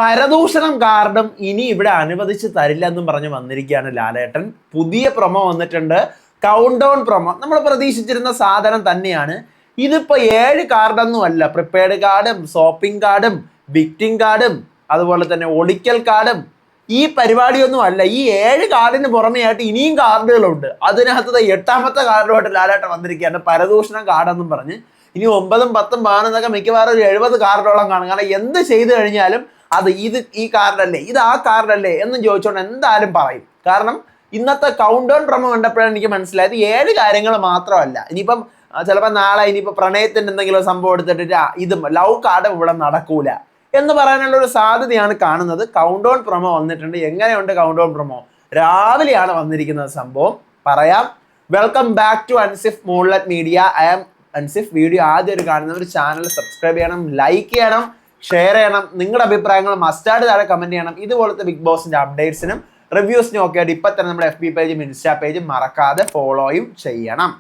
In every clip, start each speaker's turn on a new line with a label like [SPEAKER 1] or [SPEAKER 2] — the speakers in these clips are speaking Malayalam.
[SPEAKER 1] പരദൂഷണം കാരണം ഇനി ഇവിടെ അനുവദിച്ച് തരില്ല എന്നും പറഞ്ഞ് വന്നിരിക്കുകയാണ് ലാലേട്ടൻ. പുതിയ പ്രൊമോ വന്നിട്ടുണ്ട്, കൗണ്ട് ഡൗൺ പ്രൊമോ. നമ്മൾ പ്രതീക്ഷിച്ചിരുന്ന സാധനം തന്നെയാണ്. ഇതിപ്പോ 7 കാർഡൊന്നും അല്ല, പ്രിപ്പയർഡ് കാർഡും ഷോപ്പിംഗ് കാർഡും വിക്റ്റിംഗ് കാർഡും അതുപോലെ തന്നെ ഒളിക്കൽ കാർഡും ഈ പരിപാടിയൊന്നും അല്ല. ഈ 7 കാർഡിന് പുറമെയായിട്ട് ഇനിയും കാർഡുകളുണ്ട്. അതിനകത്ത് 8ാമത്തെ കാർഡുമായിട്ട് ലാലേട്ടൻ വന്നിരിക്കുകയാണ്, പരദൂഷണം കാർഡെന്നും പറഞ്ഞ്. ഇനി 9ഉം 10ഉം 11 മിക്കവാറും ഒരു 70 കാർഡോളം കാണും. കാരണം എന്ത് ചെയ്തു കഴിഞ്ഞാലും ഈ കാർഡല്ലേ, ഇത് ആ കാർഡല്ലേ എന്നും ചോദിച്ചോണ്ട് എന്തായാലും പറയും. കാരണം ഇന്നത്തെ കൗണ്ട് ഡൗൺ പ്രൊമോ കണ്ടപ്പോഴാണ് എനിക്ക് മനസ്സിലായത് 7 കാര്യങ്ങൾ മാത്രമല്ല. ഇനിയിപ്പം ചിലപ്പോൾ നാളെ ഇനിയിപ്പോൾ പ്രണയത്തിന്റെ എന്തെങ്കിലും സംഭവം എടുത്തിട്ട് ഇതും ലവ് കാർഡും ഇവിടെ നടക്കൂല എന്ന് പറയാനുള്ള ഒരു സാധ്യതയാണ് കാണുന്നത്. കൗണ്ട് ഡൗൺ പ്രൊമോ വന്നിട്ടുണ്ട്. എങ്ങനെയുണ്ട് കൗണ്ട് ഡൗൺ പ്രൊമോ? രാവിലെയാണ് വന്നിരിക്കുന്നത് സംഭവം. പറയാം. Welcome back to Ansif Moonlight Media. I am Ansif. Video ആദ്യം കാണുന്നവർ ചാനൽ സബ്സ്ക്രൈബ് ചെയ്യണം, ലൈക്ക് ചെയ്യണം, ഷെയർ ചെയ്യണം. നിങ്ങളുടെ അഭിപ്രായങ്ങൾ മസ്റ്റാർഡ് താഴെ കമന്റ് ചെയ്യണം. ഇതുപോലത്തെ ബിഗ് ബോസിന്റെ അപ്ഡേറ്റ്സിനും റിവ്യൂസിനും ഒക്കെ ആയിട്ട് ഇപ്പം തന്നെ നമ്മുടെ FB പേജും ഇൻസ്റ്റാ പേജും മറക്കാതെ ഫോളോയും ചെയ്യണം.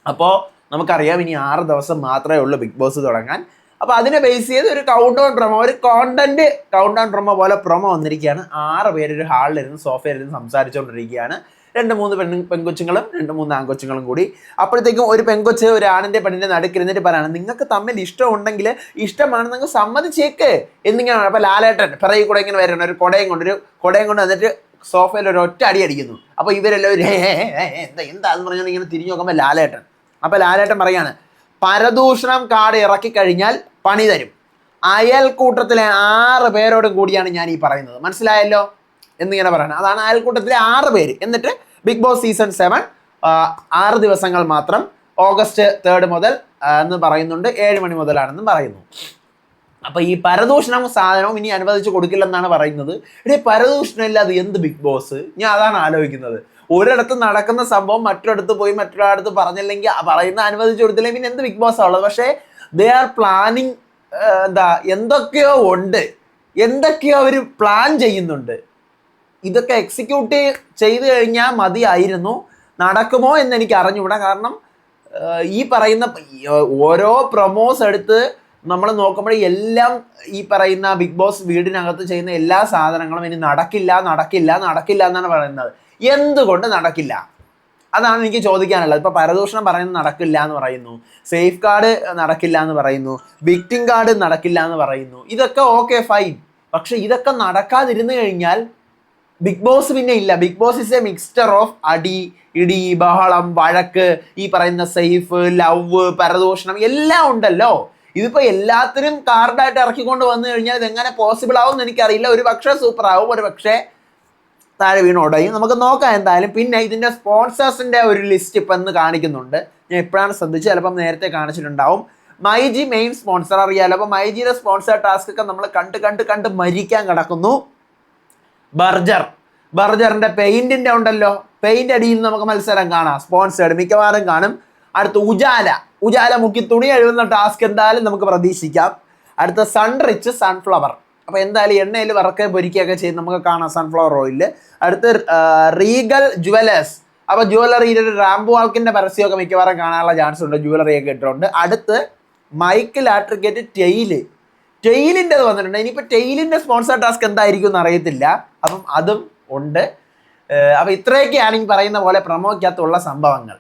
[SPEAKER 1] അപ്പോൾ നമുക്കറിയാം ഇനി 6 ദിവസം മാത്രമേ ഉള്ളൂ ബിഗ് ബോസ് തുടങ്ങാൻ. അപ്പോൾ അതിനെ ബേസ് ചെയ്ത് ഒരു കൗണ്ട് ഡൗൺ പ്രൊമോ, ഒരു കോണ്ടന്റ് കൗണ്ട് ഡൗൺ പ്രൊമോ പോലെ പ്രൊമോ വന്നിരിക്കുകയാണ്. 6 പേര് ഒരു ഹാളിലിരുന്ന് സോഫയിലിരുന്ന് സംസാരിച്ചുകൊണ്ടിരിക്കുകയാണ്. 2-3 പെൺകൊച്ചുങ്ങളും 2-3 ആൺകൊച്ചുങ്ങളും കൂടി. അപ്പോഴത്തേക്കും ഒരു പെൺകൊച്ച് ഒരു ആണിന്റെ പെണ്ണിന്റെ നടുക്കിരുന്നിട്ട് പറയണം, നിങ്ങൾക്ക് തമ്മിൽ ഇഷ്ടമുണ്ടെങ്കിൽ ഇഷ്ടമാണെന്ന് നിങ്ങൾ സമ്മതിച്ചേക്ക് എന്നിങ്ങനെയാണ്. അപ്പൊ ലാലേട്ടൻ പിറകിൽ കൂടെ ഇങ്ങനെ വരണം, ഒരു കൊടയും കൊണ്ട് വന്നിട്ട് സോഫയിൽ ഒരു ഒറ്റ അടി അടിക്കുന്നു. അപ്പൊ ഇവരെല്ലാവരും എന്താന്ന് പറഞ്ഞാൽ ഇങ്ങനെ തിരിഞ്ഞു നോക്കുമ്പോൾ ലാലേട്ടൻ പറയാണ്, പരദൂഷണം കാർഡ് ഇറക്കി കഴിഞ്ഞാൽ പണി തരും. അയൽക്കൂട്ടത്തിലെ 6 പേരോടും കൂടിയാണ് ഞാൻ ഈ പറയുന്നത്, മനസ്സിലായല്ലോ എന്നിങ്ങനെ പറയണം. അതാണ് അയൽക്കൂട്ടത്തിലെ 6 പേര്. എന്നിട്ട് ബിഗ് ബോസ് സീസൺ 7 6 ദിവസങ്ങൾ മാത്രം, ഓഗസ്റ്റ് 3 മുതൽ എന്ന് പറയുന്നുണ്ട്, 7 മണി മുതലാണെന്നും പറയുന്നു. അപ്പൊ ഈ പരദൂഷണം സാധനവും ഇനി അനുവദിച്ചു കൊടുക്കില്ലെന്നാണ് പറയുന്നത്. പരദൂഷണം ഇല്ലാതെ എന്ത് ബിഗ് ബോസ്? ഞാൻ അതാണ് ആലോചിക്കുന്നത്. ഒരിടത്ത് നടക്കുന്ന സംഭവം മറ്റൊരിടത്ത് പോയി മറ്റൊരാടത്ത് പറഞ്ഞില്ലെങ്കിൽ പറയുന്ന അനുവദിച്ചു കൊടുത്തില്ലെങ്കിൽ പിന്നെ എന്ത് ബിഗ് ബോസ് ഉള്ളത്? പക്ഷേ ദേ ആർ പ്ലാനിങ്, എന്തൊക്കെയോ ഉണ്ട്, എന്തൊക്കെയോ അവർ പ്ലാൻ ചെയ്യുന്നുണ്ട്. ഇതൊക്കെ എക്സിക്യൂട്ട് ചെയ്ത് കഴിഞ്ഞാൽ മതിയായിരുന്നു. നടക്കുമോ എന്ന് എനിക്ക് അറിഞ്ഞുകൂടാ. കാരണം ഈ പറയുന്ന ഓരോ പ്രൊമോസ് എടുത്ത് നമ്മൾ നോക്കുമ്പോൾ എല്ലാം ഈ പറയുന്ന ബിഗ് ബോസ് വീടിനകത്ത് ചെയ്യുന്ന എല്ലാ സാധനങ്ങളും ഇനി നടക്കില്ല എന്നാണ് പറയുന്നത്. എന്തുകൊണ്ട് നടക്കില്ല? അതാണ് എനിക്ക് ചോദിക്കാനുള്ളത്. ഇപ്പൊ പരദൂഷണം പറയുന്നത് നടക്കില്ല എന്ന് പറയുന്നു, സേഫ് കാർഡ് നടക്കില്ല എന്ന് പറയുന്നു, വിക്റ്റിംഗ് കാർഡ് നടക്കില്ല എന്ന് പറയുന്നു. ഇതൊക്കെ ഓക്കെ ഫൈൻ. പക്ഷെ ഇതൊക്കെ നടക്കാതിരുന്നു കഴിഞ്ഞാൽ ബിഗ് ബോസ് പിന്നെ ഇല്ല. Big Boss is a mixture of അടി, ഇടി, ബഹളം, വഴക്ക്, ഈ പറയുന്ന സേഫ്, ലവ്, പരദൂഷണം എല്ലാം ഉണ്ടല്ലോ. ഇതിപ്പോ എല്ലാത്തിനും കാർഡായിട്ട് ഇറക്കിക്കൊണ്ട് വന്നു കഴിഞ്ഞാൽ ഇതെങ്ങനെ പോസിബിൾ ആവും എന്ന് എനിക്കറിയില്ല. ഒരു പക്ഷേ സൂപ്പർ ആവും, ഒരു പക്ഷേ താഴെ വീണോടയും. നമുക്ക് നോക്കാം എന്തായാലും. പിന്നെ ഇതിന്റെ സ്പോൺസേഴ്സിന്റെ ഒരു ലിസ്റ്റ് ഇപ്പം ഇന്ന് കാണിക്കുന്നുണ്ട്. ഞാൻ എപ്പോഴാണ് ശ്രദ്ധിച്ചത്, ചിലപ്പം നേരത്തെ കാണിച്ചിട്ടുണ്ടാവും. മൈജി മെയിൻ സ്പോൺസർ അറിയാലോ. അപ്പോൾ മൈജിയുടെ സ്പോൺസർ ടാസ്ക് ഒക്കെ നമ്മൾ കണ്ട് മരിക്കാൻ കിടക്കുന്നു. ബർജറിന്റെ പെയിന്റിന്റെ ഉണ്ടല്ലോ, പെയിന്റ് അടിയിൽ നമുക്ക് മത്സരം കാണാം, സ്പോൺസേഡ് മിക്കവാറും കാണും. അടുത്ത ഉജാല മുക്കി തുണി എഴുതുന്ന ടാസ്ക് എന്തായാലും നമുക്ക് പ്രതീക്ഷിക്കാം. അടുത്ത സൺറിച്ച് സൺഫ്ലവർ, അപ്പോൾ എന്തായാലും എണ്ണയിൽ വറക്കെ പൊരിക്കുകയൊക്കെ ചെയ്ത് നമുക്ക് കാണാം സൺഫ്ലവർ ഓയിലിൽ. അടുത്ത് റീഗൽ ജുവലേഴ്സ്, അപ്പോൾ ജുവലറിയിൽ ഒരു റാംബോ വാൾക്കിന്റെ പരസ്യമൊക്കെ മിക്കവാറും കാണാനുള്ള ചാൻസ് ഉണ്ട്, ജുവലറിയൊക്കെ ഇട്ടിട്ടുണ്ട്. അടുത്ത് മൈക്ക് ലാട്രിക്കറ്റ് ടെയിലിൻ്റെത് വന്നിട്ടുണ്ട്. ഇനിയിപ്പോൾ ടെയിലിൻ്റെ സ്പോൺസർ ടാസ്ക് എന്തായിരിക്കും എന്ന് അറിയത്തില്ല. അപ്പം അതും ഉണ്ട്. അപ്പോൾ ഇത്രയൊക്കെയാണ് ഈ പറയുന്ന പോലെ പ്രൊമോയ്ക്കകത്തുള്ള സംഭവങ്ങൾ.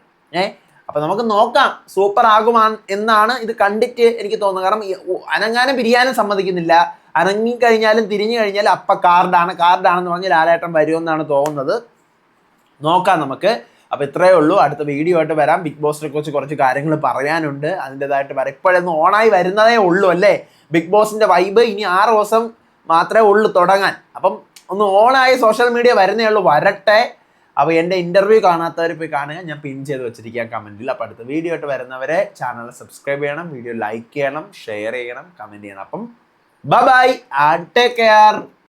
[SPEAKER 1] അപ്പോൾ നമുക്ക് നോക്കാം സൂപ്പർ ആകുമാൻ എന്നാണ് ഇത് കണ്ടിട്ട് എനിക്ക് തോന്നുന്നത്. കാരണം അനങ്ങാനും പിരിയാനും സമ്മതിക്കുന്നില്ല. അനങ്ങിക്കഴിഞ്ഞാലും തിരിഞ്ഞു കഴിഞ്ഞാലും കാർഡാണെന്ന് പറഞ്ഞ് ലാലേട്ടൻ വരുമെന്നാണ് തോന്നുന്നത്. നോക്കാം നമുക്ക്. അപ്പോൾ ഇത്രയേ ഉള്ളൂ. അടുത്ത വീഡിയോ ആയിട്ട് വരാം. ബിഗ് ബോസിനെ കുറിച്ച് കുറച്ച് കാര്യങ്ങൾ പറയാനുണ്ട്, അതിൻ്റെതായിട്ട് വരാം. ഇപ്പോഴൊന്നും ഓണായി വരുന്നതേ ഉള്ളൂ അല്ലേ ബിഗ് ബോസിന്റെ വൈബ്. ഇനി 6 ദിവസം മാത്രമേ ഉള്ളൂ തുടങ്ങാൻ. അപ്പം ഒന്ന് ഓണായി സോഷ്യൽ മീഡിയ വരുന്നേ ഉള്ളൂ, വരട്ടെ. അപ്പോൾ എൻ്റെ ഇൻ്റർവ്യൂ കാണാത്തവർ പോയി കാണുക, ഞാൻ പിൻ ചെയ്ത് വെച്ചിരിക്കുക കമൻറ്റിൽ. അപ്പോൾ അടുത്ത വീഡിയോ ആയിട്ട് വരുന്നവരെ ചാനൽ സബ്സ്ക്രൈബ് ചെയ്യണം, വീഡിയോ ലൈക്ക് ചെയ്യണം, ഷെയർ ചെയ്യണം, കമൻറ്റ് ചെയ്യണം. അപ്പം ബൈ ആൻഡ് ടേക്ക് കെയർ.